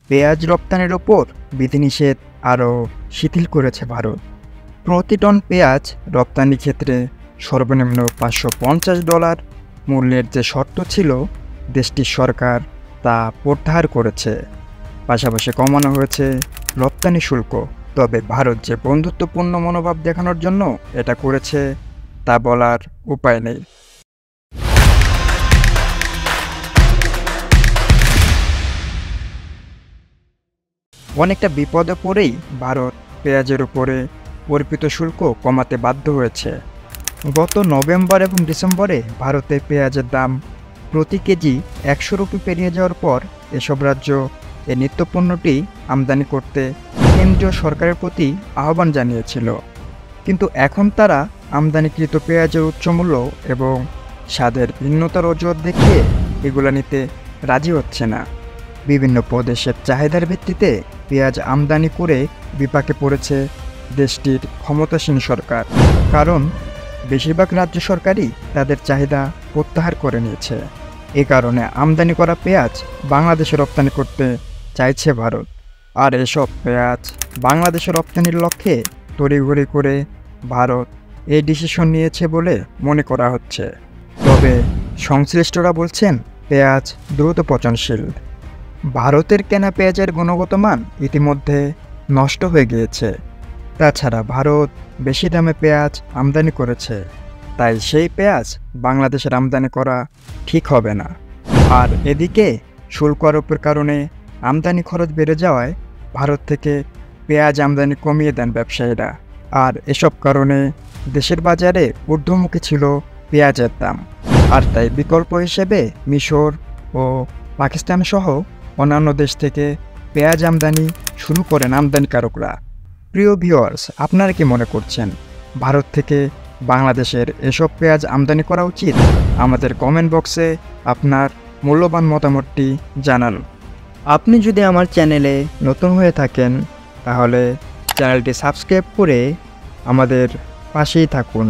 পেঁয়াজ রপ্তানির ওপর বিধিনিষেধ আরও শিথিল করেছে ভারত। প্রতি টন পেঁয়াজ রপ্তানি ক্ষেত্রে সর্বনিম্ন $550 মূল্যের যে শর্ত ছিল, দেশটির সরকার তা প্রত্যাহার করেছে। পাশাপাশি কমানো হয়েছে রপ্তানি শুল্ক। তবে ভারত যে বন্ধুত্বপূর্ণ মনোভাব দেখানোর জন্য এটা করেছে তা বলার উপায় নেই। অনেকটা বিপদে পড়েই ভারত পেঁয়াজের উপরে অর্পিত শুল্ক কমাতে বাধ্য হয়েছে। গত নভেম্বর এবং ডিসেম্বরে ভারতে পেঁয়াজের দাম প্রতি কেজি 100 রুপি পেরিয়ে যাওয়ার পর এসব রাজ্য এই নিত্যপণ্যটি আমদানি করতে কেন্দ্রীয় সরকারের প্রতি আহ্বান জানিয়েছিল। কিন্তু এখন তারা আমদানিকৃত পেঁয়াজের উচ্চমূল্য এবং স্বাদের ভিন্নতার অজুহাত দেখিয়ে এগুলো নিতে রাজি হচ্ছে না। বিভিন্ন প্রদেশের চাহিদার ভিত্তিতে পেঁয়াজ আমদানি করে বিপাকে পড়েছে দেশটির ক্ষমতাসীন সরকার। কারণ বেশিরভাগ রাজ্য সরকারই তাদের চাহিদা প্রত্যাহার করে নিয়েছে। এ কারণে আমদানি করা পেঁয়াজ বাংলাদেশে রপ্তানি করতে চাইছে ভারত। আর এসব পেঁয়াজ বাংলাদেশে রপ্তানির লক্ষ্যে তড়িঘড়ি করে ভারত এই ডিসিশন নিয়েছে বলে মনে করা হচ্ছে। তবে সংশ্লিষ্টরা বলছেন পেঁয়াজ দ্রুত পচনশীল। ভারতের কেনা পেঁয়াজের গুণগত মান ইতিমধ্যে নষ্ট হয়ে গিয়েছে। তাছাড়া ভারত বেশি দামে পেঁয়াজ আমদানি করেছে, তাই সেই পেঁয়াজ বাংলাদেশের আমদানি করা ঠিক হবে না। আর এদিকে শুল্ক আরোপের কারণে আমদানি খরচ বেড়ে যাওয়ায় ভারত থেকে পেঁয়াজ আমদানি কমিয়ে দেন ব্যবসায়ীরা। আর এসব কারণে দেশের বাজারে ঊর্ধ্বমুখী ছিল পেঁয়াজের দাম। আর তাই বিকল্প হিসেবে মিশর ও পাকিস্তান সহ অন্যান্য দেশ থেকে পেঁয়াজ আমদানি শুরু করেন আমদানিকারকরা। প্রিয় ভিউয়ার্স, আপনারা কি মনে করছেন ভারত থেকে বাংলাদেশের এসব পেঁয়াজ আমদানি করা উচিত? আমাদের কমেন্ট বক্সে আপনার মূল্যবান মতামতটি জানান। আপনি যদি আমার চ্যানেলে নতুন হয়ে থাকেন তাহলে চ্যানেলটি সাবস্ক্রাইব করে আমাদের পাশেই থাকুন।